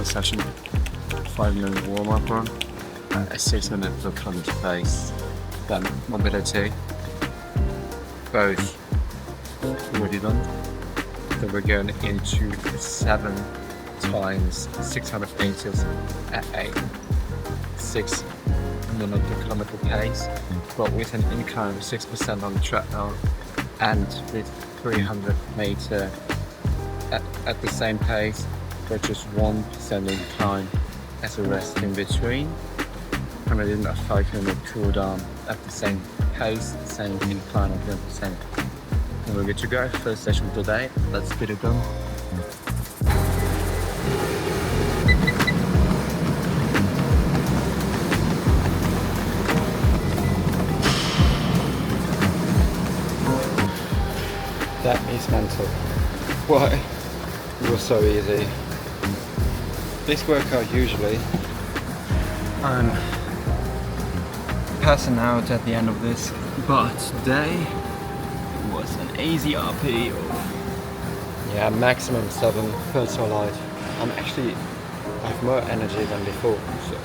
first session, 5-minute warm-up run, a 6-minute kilometer pace, then mobility, both already done. Then we're going into 7 times 600 meters at a 6-minute per kilometer pace, but with an incline of 6% on the treadmill and with 300 meter at the same pace, but just 1% incline as a rest in between. And I did a 5-minute cool down at the same pace, same incline of 1%. And we're good to go. First session today. Let's get it done. That is mental. Why? It was so easy. This workout usually I'm passing out at the end of this, but today it was an easy RP of maximum 7, felt so light. I have more energy than before, so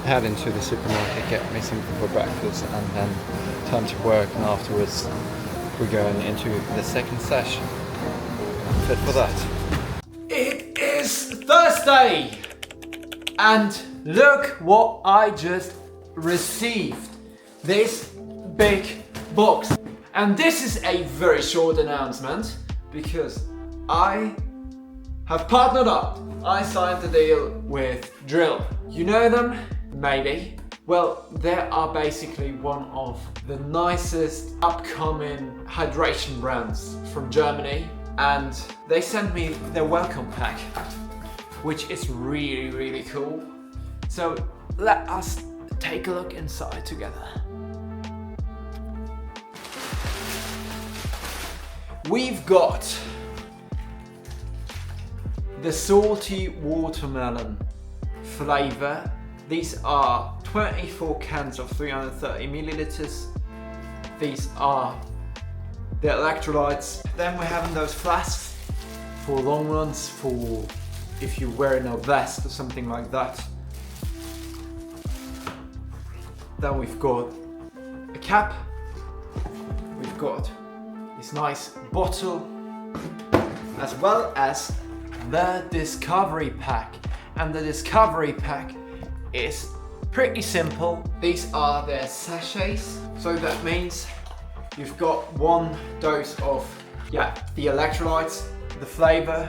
head into the supermarket, get me something for breakfast and then time to work, and afterwards we're going into the second session. I'm fit for that. It is Thursday! And look what I just received. This big box. And this is a very short announcement because I have partnered up. I signed a deal with DRYLL. You know them? Maybe. Well, they are basically one of the nicest upcoming hydration brands from Germany, and they sent me their welcome pack, which is really, really cool. So let us take a look inside together. We've got the salty watermelon flavor. These are 24 cans of 330 milliliters. These are the electrolytes. Then we're having those flasks for long runs, for if you're wearing a vest or something like that. Then we've got a cap. We've got this nice bottle, as well as the Discovery Pack. And the Discovery Pack is pretty simple. These are their sachets. So that means you've got 1 dose of the electrolytes, the flavor,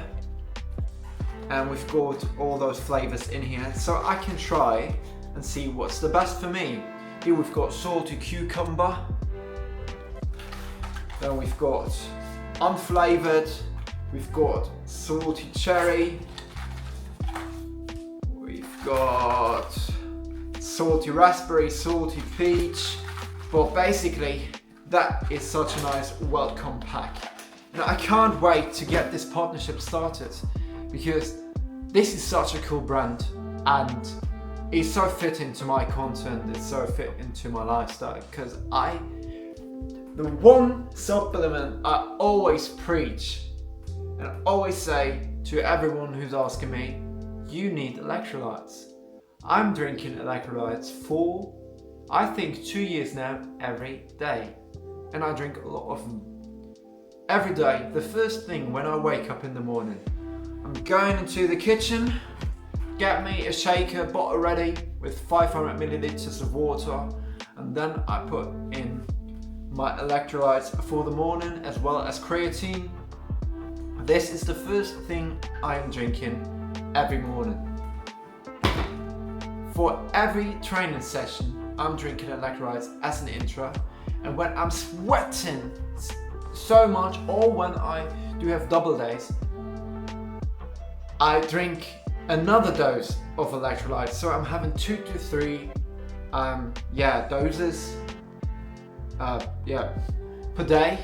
and we've got all those flavors in here. So I can try and see what's the best for me. Here we've got salty cucumber. Then we've got unflavored. We've got salty cherry. We've got salty raspberry, salty peach. But basically, that is such a nice welcome pack. Now I can't wait to get this partnership started because this is such a cool brand and it's so fit into my content, it's so fit into my lifestyle, because the one supplement I always preach and I always say to everyone who's asking me, you need electrolytes. I'm drinking electrolytes for, I think, 2 years now, every day. And I drink a lot of them. Every day, the first thing when I wake up in the morning, I'm going into the kitchen, get me a shaker bottle ready with 500 milliliters of water, and then I put in my electrolytes for the morning as well as creatine. This is the first thing I am drinking every morning. For every training session, I'm drinking electrolytes as an intro, and when I'm sweating so much or when I do have double days, I drink another dose of electrolytes. So I'm having 2 to 3 doses per day,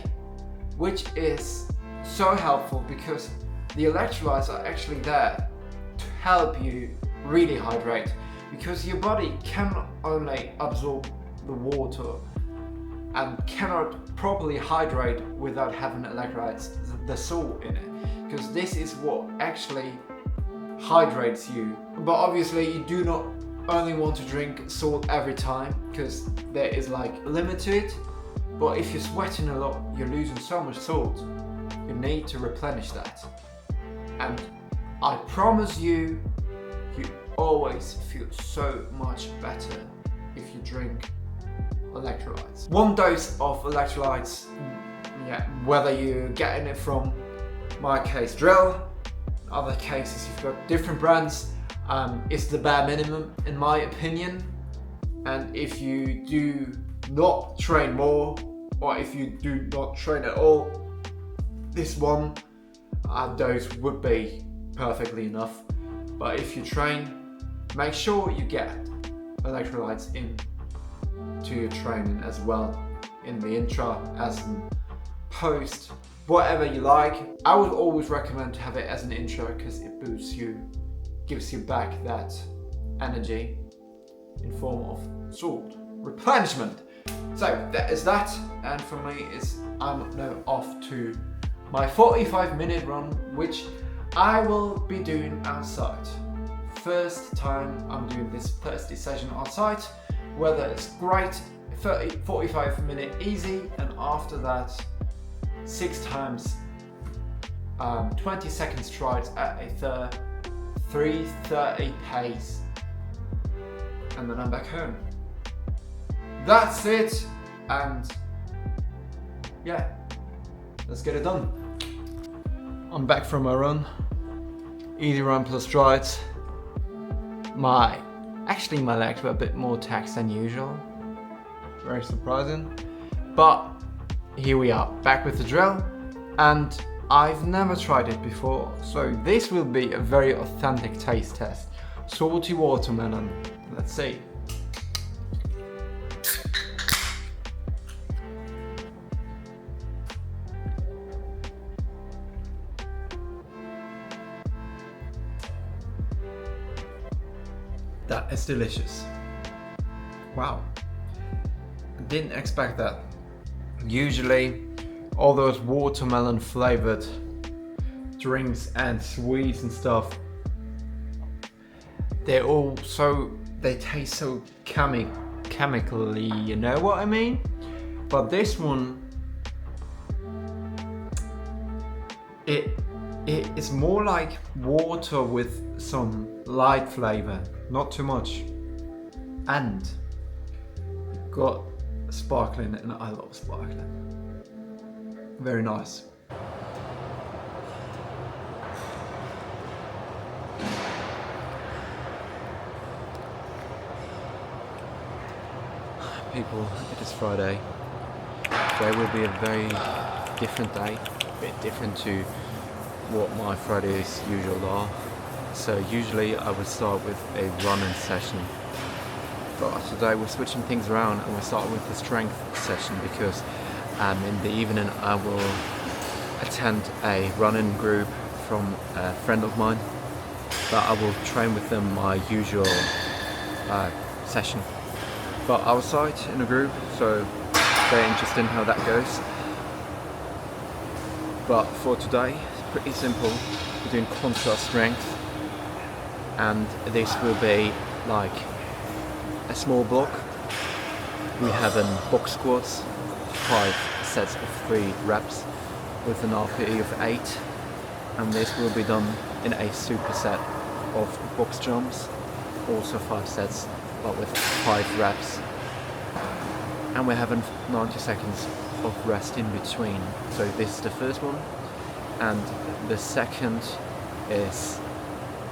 which is so helpful because the electrolytes are actually there to help you really hydrate, because your body cannot only absorb the water and cannot properly hydrate without having electrolytes, the salt in it, because this is what actually hydrates you. But obviously you do not only want to drink salt every time, because there is like a limit to it. But if you're sweating a lot, you're losing so much salt, you need to replenish that. And I promise you, you always feel so much better if you drink electrolytes. One dose of electrolytes, whether you're getting it from, my case, DRYLL, other cases you've got different brands, is the bare minimum in my opinion. And if you do not train more, or if you do not train at all, this one dose would be perfectly enough. But if you train, make sure you get electrolytes in to your training as well, in the intra, as in post, whatever you like. I would always recommend to have it as an intro because it boosts you, gives you back that energy in form of salt replenishment. So that is that, and for me I'm now off to my 45-minute run, which I will be doing outside. First time I'm doing this Thursday session outside. Weather is great, 45-minute easy, and after that 6 times 20-second strides at a 3:30 pace, and then I'm back home. That's it, and yeah, let's get it done. I'm back from my run, easy run plus strides. Actually my legs were a bit more taxed than usual, very surprising, but here we are, back with the DRYLL, and I've never tried it before, so this will be a very authentic taste test. Salty watermelon, let's see. That is delicious. Wow, didn't expect that. Usually all those watermelon flavored drinks and sweets and stuff, they taste so chemically, you know what I mean? But this one, it is more like water with some light flavor, not too much, and got sparkling, and I love sparkling. Very nice. People, it is Friday. Today will be a very different day, a bit different to what my Fridays usual are. So usually I would start with a running session, but today we're switching things around and we're starting with the strength session because in the evening I will attend a running group from a friend of mine, but I will train with them my usual session, but outside in a group, so very interesting how that goes. But for today, it's pretty simple. We're doing contrast strength, and this will be like a small block. We have box squats, 5 sets of 3 reps with an RPE of 8, and this will be done in a superset of box jumps, also 5 sets but with 5 reps, and we're having 90 seconds of rest in between. So this is the first one, and the second is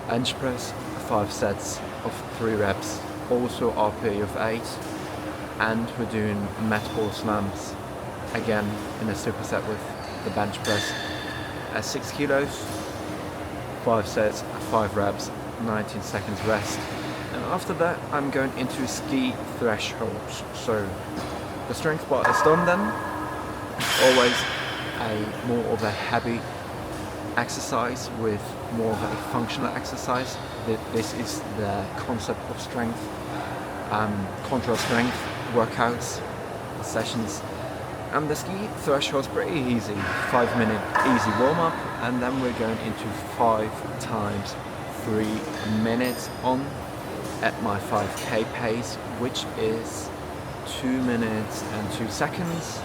bench press, 5 sets of 3 reps, also RPE of 8, and we're doing mat ball slams again in a superset with the bench press at 6 kilos, 5 sets, 5 reps, 19 seconds rest, and after that I'm going into ski thresholds. So the strength part is done then. Always a more of a heavy exercise with more of a functional exercise. This is the concept of strength, contrast strength workouts, sessions. And the ski threshold's pretty easy, 5-minute easy warm-up, and then we're going into 5 times 3 minutes on at my 5k pace, which is 2 minutes and 2 seconds.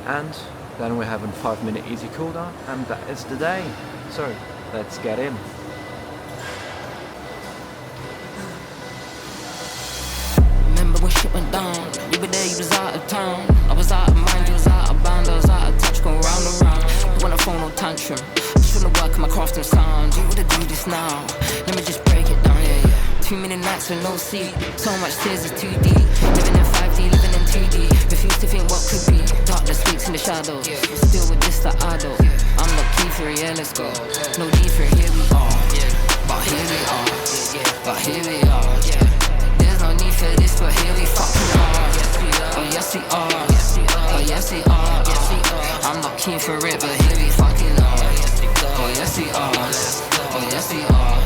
And then we have a 5-minute easy cooldown, and that is the day. So let's get in. Remember when shit went down? You were there, you was out of town. I was out of mind, you was out of bound. I was out of touch, going round and round. You wanna phone no tantrum. I shouldn't work on my craft and sound. You would've do this now. Let me just break it down, yeah, yeah. Too many nights with no sleep. So much tears is too deep. Living in 5D, living in 2D. Refuse to think what could be. Darkness speaks in the shadows. Still with this that I don't. I'm not key for it, yeah, let's go. No need for it, here we are. But here we are. But here we are. There's no need for this, but here we fucking are. Oh yes we are. Oh yes we are. I'm not keen for it, but here we fucking are. Oh yes we are. Oh yes we are.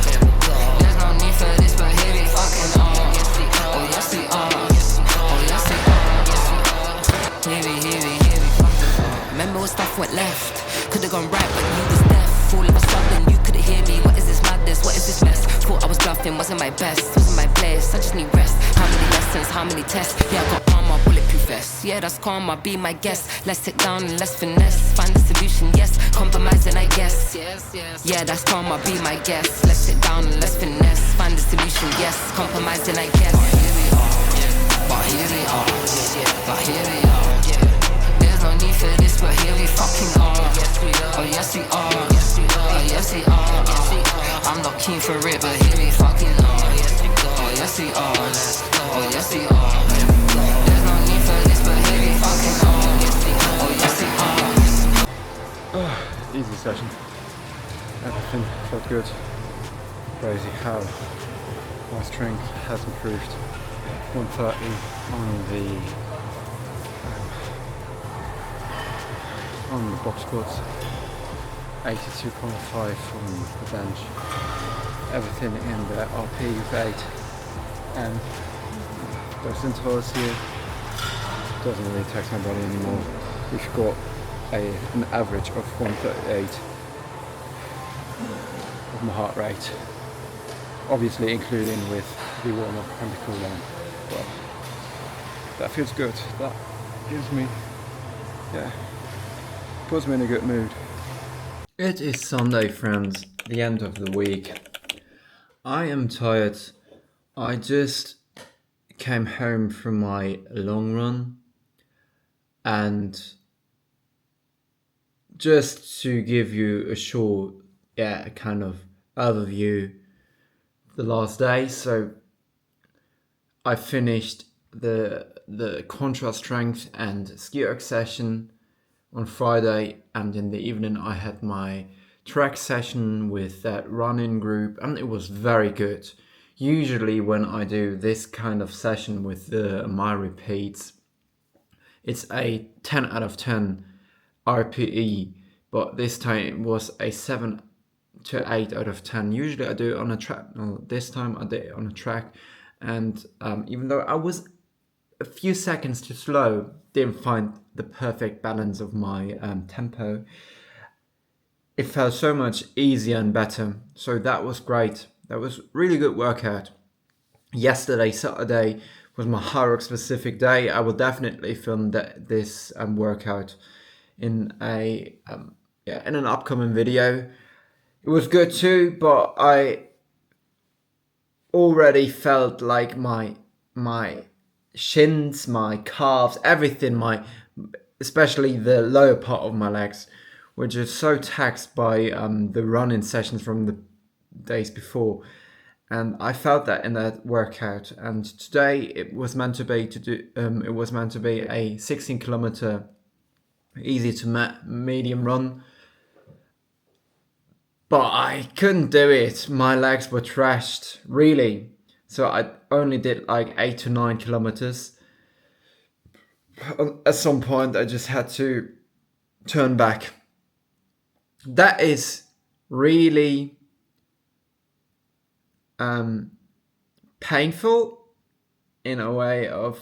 There's no need for this, but here we fucking are. Oh yes we are. Oh yes we are. Here we fucking are. Remember when stuff went left? Could've gone right, but you was deaf. All of a sudden you couldn't hear me. What is this madness? What is this mess? Thought I was bluffing, wasn't my best, wasn't my place. I just need rest. How many lessons? How many tests? Yeah, I got armor, bulletproof vest. Yeah, that's karma. Be my guest. Let's sit down and let's finesse. Find the solution, yes. Compromising, I guess. Yeah, that's karma. Be my guest. Let's sit down and let's finesse. Find the solution, yes. Compromising, I guess. But here we are. But here we are. There's no need for this, but here we fucking are. Oh yes we are. Oh yes we are. I'm not keen for it, but here we fucking are. Oh yes we are. Oh yes we are. There's no need for this, but here we fucking are. Oh yes we are. Easy session. Everything felt good. Crazy how my strength has improved. 130 on the box squats, 82.5 on the bench. Everything in the RP with 8, and those intervals here doesn't really tax my body anymore. We've got an average of 138 of my heart rate, obviously including with the warm-up and the cool-down. But that feels good. That gives me, puts me in a good mood. It is Sunday, friends, the end of the week. I am tired. I just came home from my long run, and just to give you a short, kind of overview the last day. So I finished the contrast strength and HYROX session on Friday, and in the evening I had my track session with that running group, and it was very good. Usually when I do this kind of session with my repeats, it's a 10 out of 10 RPE, but this time it was a 7 to 8 out of 10. Usually I do it on a track. No, this time I did it on a track, and even though I was a few seconds too slow, didn't find the perfect balance of my tempo, it felt so much easier and better. So that was great. That was really good workout. Yesterday, Saturday, was my HYROX specific day. I will definitely film this workout in in an upcoming video. It was good too, but I already felt like my shins, my calves, everything, especially the lower part of my legs, were just so taxed by the running sessions from the days before, and I felt that in that workout. And today it was meant to be a 16 kilometer easy to medium run, but I couldn't do it. My legs were trashed, really. So I only did like 8 to 9 kilometers. At some point I just had to turn back. That is really painful in a way of,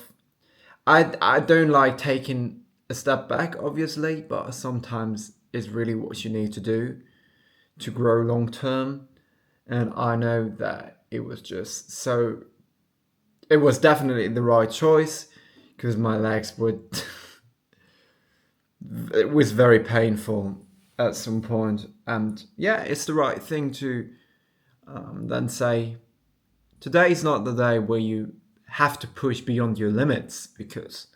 I don't like taking a step back, obviously, but sometimes it's really what you need to do to grow long term. and I know that it was just so. It was definitely the right choice because my legs would. It was very painful at some point, and yeah, it's the right thing to then say. Today's not the day where you have to push beyond your limits because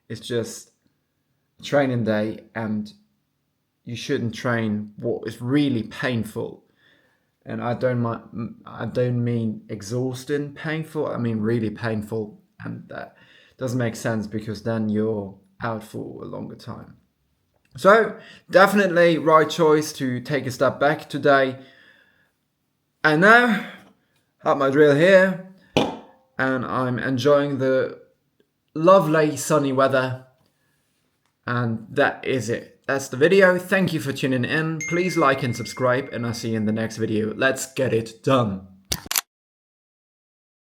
it's just training day and you shouldn't train what is really painful. And I don't mean exhausting painful, I mean really painful, and that doesn't make sense because then you're out for a longer time. So definitely right choice to take a step back today. And now have my drill here, and I'm enjoying the lovely sunny weather. And that is it. That's the video. Thank you for tuning in. Please like and subscribe, and I'll see you in the next video. Let's get it done.